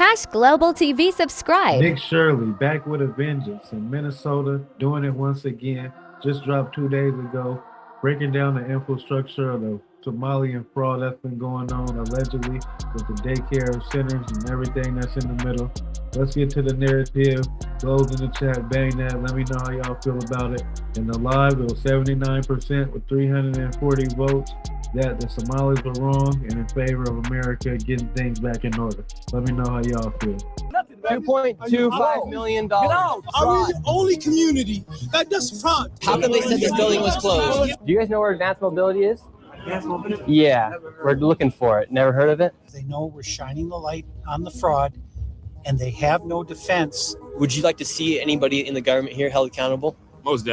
Cash Global TV subscribe. Nick Shirley back with a vengeance in Minnesota, doing it once again. Just dropped 2 days ago, breaking down the infrastructure of the Somalian fraud that's been going on allegedly with the daycare centers and everything that's in the middle. Let's get to the narrative. Those in the chat, bang that. Let me know how y'all feel about it. In the live, it was 79% with 340 votes that the Somalis were wrong and in favor of America getting things back in order. Let me know how y'all feel. $2.25 million. Are we the only community that does fraud? How come they said this building was closed? Do you guys know where Advanced Mobility is? Advanced Mobility? Yeah, we're looking for it. Never heard of it? They know we're shining the light on the fraud, and they have no defense. Would you like to see anybody in the government here held accountable? Most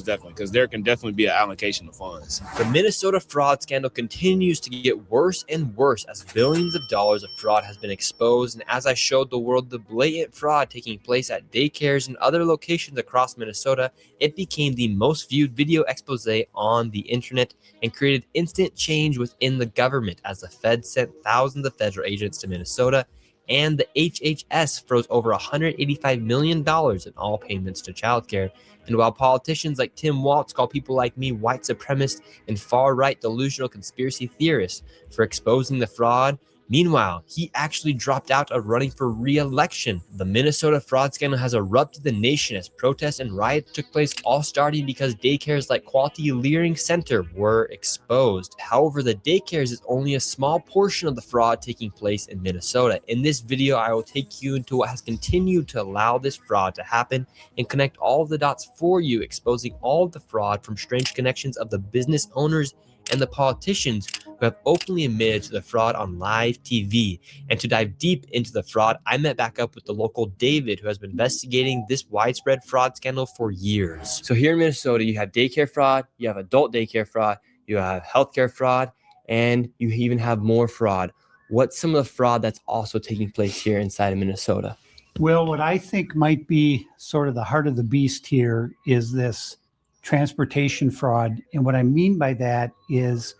definitely, because there can definitely be an allocation of funds. The Minnesota fraud scandal continues to get worse and worse as billions of dollars of fraud has been exposed, and as I showed the world the blatant fraud taking place at daycares and other locations across Minnesota, it became the most viewed video expose on the internet and created instant change within the government as the Fed sent thousands of federal agents to Minnesota, and the HHS froze over $185 million in all payments to childcare. And while politicians like Tim Walz call people like me white supremacists and far-right delusional conspiracy theorists for exposing the fraud, meanwhile, he actually dropped out of running for re-election. The Minnesota fraud scandal has erupted the nation as protests and riots took place, all starting because daycares like Quality Learning Center were exposed. However, the daycares is only a small portion of the fraud taking place in Minnesota. In this video, I will take you into what has continued to allow this fraud to happen and connect all of the dots for you, exposing all of the fraud from strange connections of the business owners and the politicians who have openly admitted to the fraud on live TV. And to dive deep into the fraud, I met back up with the local David, who has been investigating this widespread fraud scandal for years. So here in Minnesota, you have daycare fraud, you have adult daycare fraud, you have healthcare fraud, and you even have more fraud. What's some of the fraud that's also taking place here inside of Minnesota? Well, what I think might be sort of the heart of the beast here is this transportation fraud. And what I mean by that is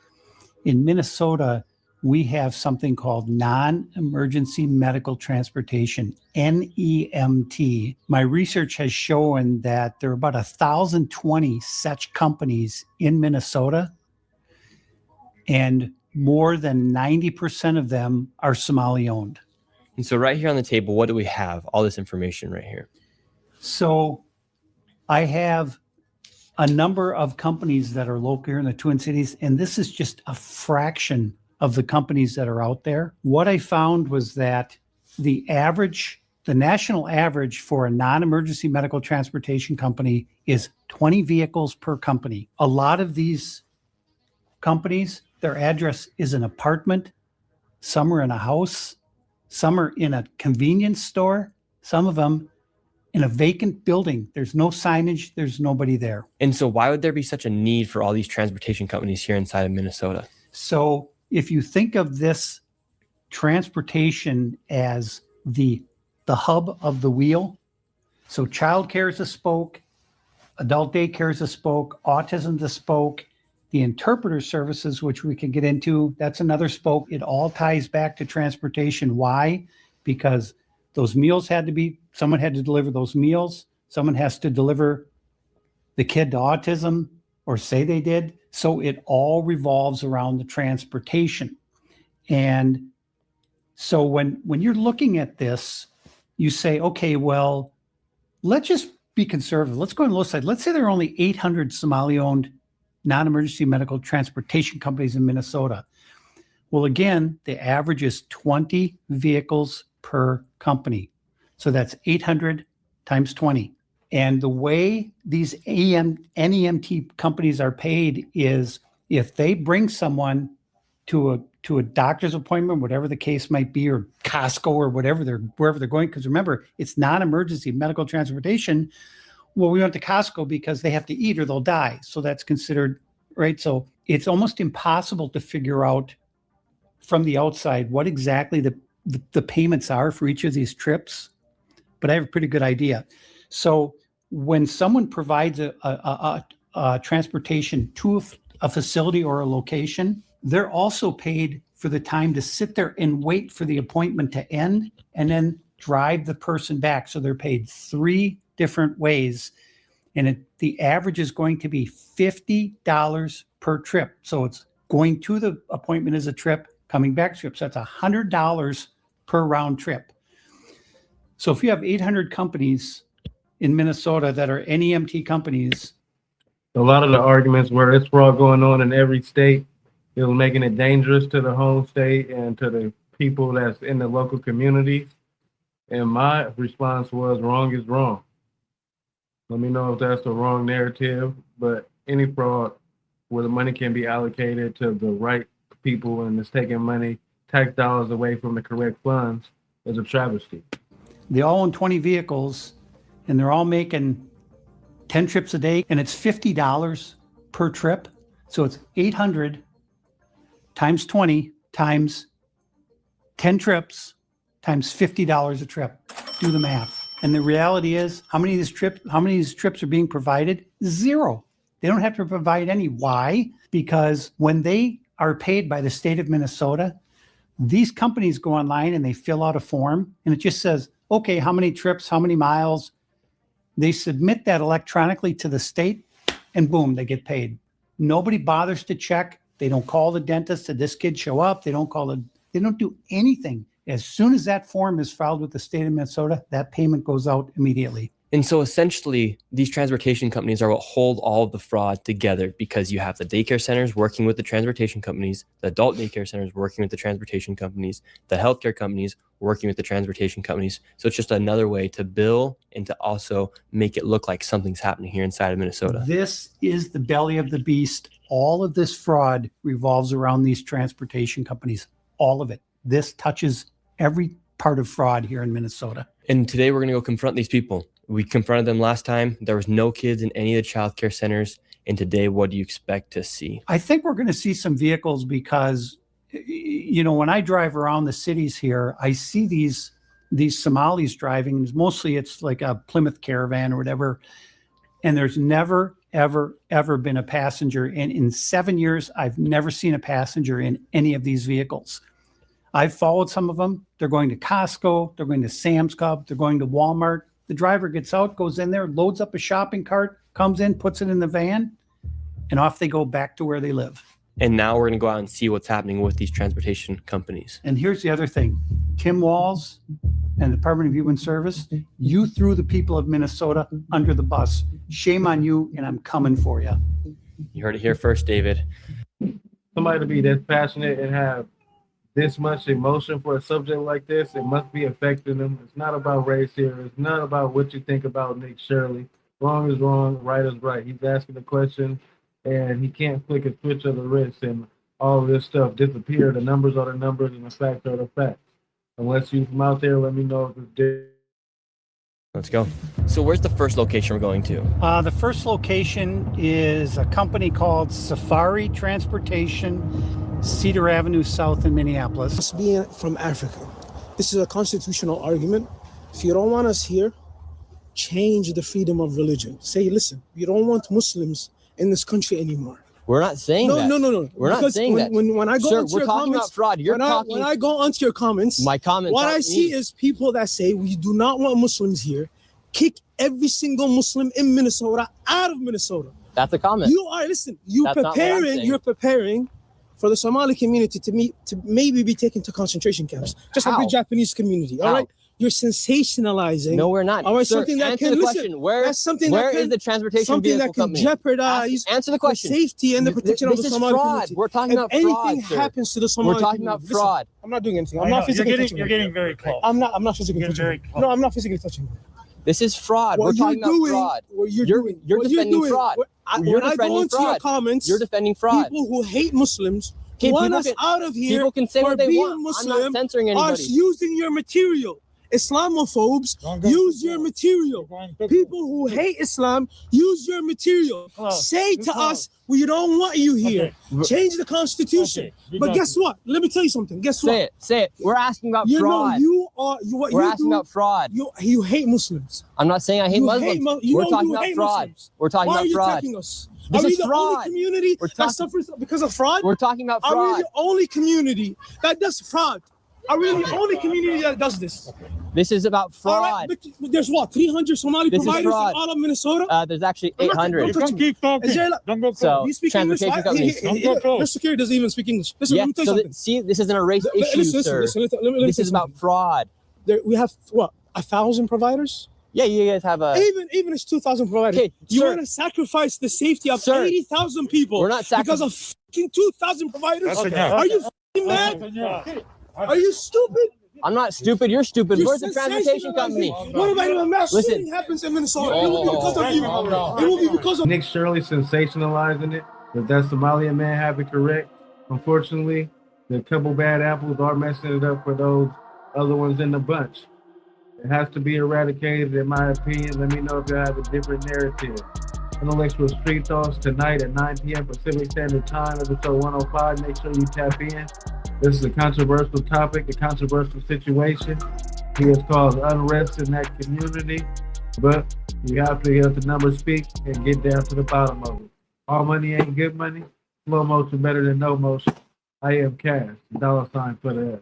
in Minnesota, we have something called non-emergency medical transportation, NEMT. My research has shown that there are about 1,020 such companies in Minnesota, and more than 90% of them are Somali owned. And so right here on the table, what do we have? All this information right here. So I have a number of companies that are local here in the Twin Cities, and this is just a fraction of the companies that are out there. What I found was that the national average for a non-emergency medical transportation company is 20 vehicles per company. A lot of these companies, their address is an apartment, some are in a house, some are in a convenience store, some of them in a vacant building. There's no signage, there's nobody there. And so why would there be such a need for all these transportation companies here inside of Minnesota? So if you think of this transportation as the hub of the wheel, so childcare is a spoke, adult daycare is a spoke, autism is a spoke, the interpreter services, which we can get into, that's another spoke. It all ties back to transportation. Why? Because those meals someone had to deliver those meals. Someone has to deliver the kid to autism, or say they did. So it all revolves around the transportation. And so when you're looking at this, you say, okay, well, let's just be conservative. Let's go on the low side. Let's say there are only 800 Somali-owned non-emergency medical transportation companies in Minnesota. Well, again, the average is 20 vehicles per company. So that's 800 times 20. And the way these NEMT companies are paid is if they bring someone to a doctor's appointment, whatever the case might be, or Costco or wherever they're going, because remember, it's non-emergency medical transportation. Well, we went to Costco because they have to eat or they'll die. So that's considered, right? So it's almost impossible to figure out from the outside what exactly the payments are for each of these trips, but I have a pretty good idea. So when someone provides a transportation to a facility or a location, they're also paid for the time to sit there and wait for the appointment to end and then drive the person back. So they're paid 3 different ways. And the average is going to be $50 per trip. So it's going to the appointment as a trip, coming back trip. So that's $100 per round trip. So if you have 800 companies in Minnesota that are NEMT companies, A lot of the arguments where it's fraud going on in every state, it was making it dangerous to the home state and to the people that's in the local communities. And my response was, wrong is wrong. Let me know if that's the wrong narrative, but any fraud where the money can be allocated to the right people and it's taking money, tax dollars away from the correct funds is a travesty. they all own 20 vehicles and they're all making 10 trips a day, and it's $50 per trip. So it's 800 times 20 times 10 trips times $50 a trip. Do the math. And the reality is, how many of these trips are being provided? 0. They don't have to provide any. Why? Because when they are paid by the state of Minnesota, these companies go online and they fill out a form and it just says, okay, how many trips, how many miles? They submit that electronically to the state and boom, they get paid. Nobody bothers to check. They don't call the dentist. Did this kid show up? They don't do anything. As soon as that form is filed with the state of Minnesota, that payment goes out immediately. And so essentially, these transportation companies are what hold all of the fraud together, because you have the daycare centers working with the transportation companies, the adult daycare centers working with the transportation companies, the healthcare companies working with the transportation companies. So it's just another way to bill and to also make it look like something's happening here inside of Minnesota. This is the belly of the beast. All of this fraud revolves around these transportation companies. All of it. This touches every part of fraud here in Minnesota. And today we're going to go confront these people. We confronted them last time. There was no kids in any of the childcare centers. And today, what do you expect to see? I think we're going to see some vehicles because, you know, when I drive around the cities here, I see these Somalis driving. Mostly it's like a Plymouth Caravan or whatever. And there's never, ever, ever been a passenger. And in 7 years, I've never seen a passenger in any of these vehicles. I've followed some of them. They're going to Costco. They're going to Sam's Club. They're going to Walmart. The driver gets out, goes in there, loads up a shopping cart, comes in, puts it in the van, and off they go back to where they live. And now we're going to go out and see what's happening with these transportation companies. And here's the other thing. Tim Walz and the Department of Human Service, you threw the people of Minnesota under the bus. Shame on you, and I'm coming for you. You heard it here first, David. Somebody to be this passionate and have this much emotion for a subject like this, it must be affecting them. It's not about race here. It's not about what you think about Nick Shirley. Wrong is wrong, right is right. He's asking a question, and he can't flick a switch of the wrist and all of this stuff disappear. The numbers are the numbers, and the facts are the facts. Unless you're from out there, let me know if it's different. Let's go. So where's the first location we're going to? The first location is a company called Safari Transportation, Cedar Avenue South in Minneapolis. Us being from Africa, this is a constitutional argument. If you don't want us here, change the freedom of religion. Say, listen, you don't want Muslims in this country anymore. We're not saying that. No. We're not saying that. When I go Sir, onto we're your talking comments, about fraud. When I go onto your comments, my comments. what I see is people that say we do not want Muslims here. Kick every single Muslim in Minnesota out of Minnesota. That's a comment. You're preparing for the Somali community to maybe be taken to concentration camps, just like the Japanese community. All right, you're sensationalizing. No, we're not. All right, Sir, something that answer can the question. Where is the transportation something vehicle that can company? jeopardize Answer the question. The safety and the protection of the Somali community. We're talking about fraud. If anything happens to the Somali community, we're talking about fraud. I'm not doing anything. I'm not physically touching. You're getting very close. I'm not physically touching. No, I'm not physically touching. This is fraud. We're talking about fraud. You're defending fraud. When I go into your comments, you're defending fraud. People who hate Muslims Okay, want us out of here people can say for what they being want. Muslim. I'm not censoring anybody. Are using your material. Islamophobes, use your material. People who hate Islam, use your material. Say to us, we don't want you here. Change the constitution. But guess what? Let me tell you something. Guess what? Say it. We're asking about fraud. We're asking about fraud. You hate Muslims. I'm not saying I hate Muslims. We're talking about fraud. We're talking about fraud. Why are you attacking us? This are we is the fraud. only community that suffers because of fraud? We're talking about fraud. Are we the only community that does fraud? Are we the only community that does this? This is about fraud. All right, but there's what, 300 Somali providers in all of Minnesota? There's actually 800. Keep talking. Don't go so transportation companies. Mr. Security doesn't even speak English. Listen, let me tell you something. See, this isn't a race issue, sir. This is about fraud. We have what, 1,000 providers? Yeah, you guys have a. Even it's 2,000 providers. Okay, you want to sacrifice the safety of 80,000 people? We're not because of fucking 2,000 providers. Are you fucking mad? Are you stupid? I'm not stupid. You're stupid. Where's the transportation company? What about if a mass shooting happens in Minnesota? It will be because of you. It will be because of Nick Shirley sensationalizing it. Does that Somalian man have it correct? Unfortunately, the couple bad apples are messing it up for those other ones in the bunch. It has to be eradicated, in my opinion. Let me know if you have a different narrative. Intellectual Street Thoughts tonight at 9 p.m. Pacific Standard Time, episode 105. Make sure you tap in. This is a controversial topic, a controversial situation. He has caused unrest in that community, but we have to hear the numbers speak and get down to the bottom of it. All money ain't good money. Slow motion better than no motion. I am Cash, $ for the S.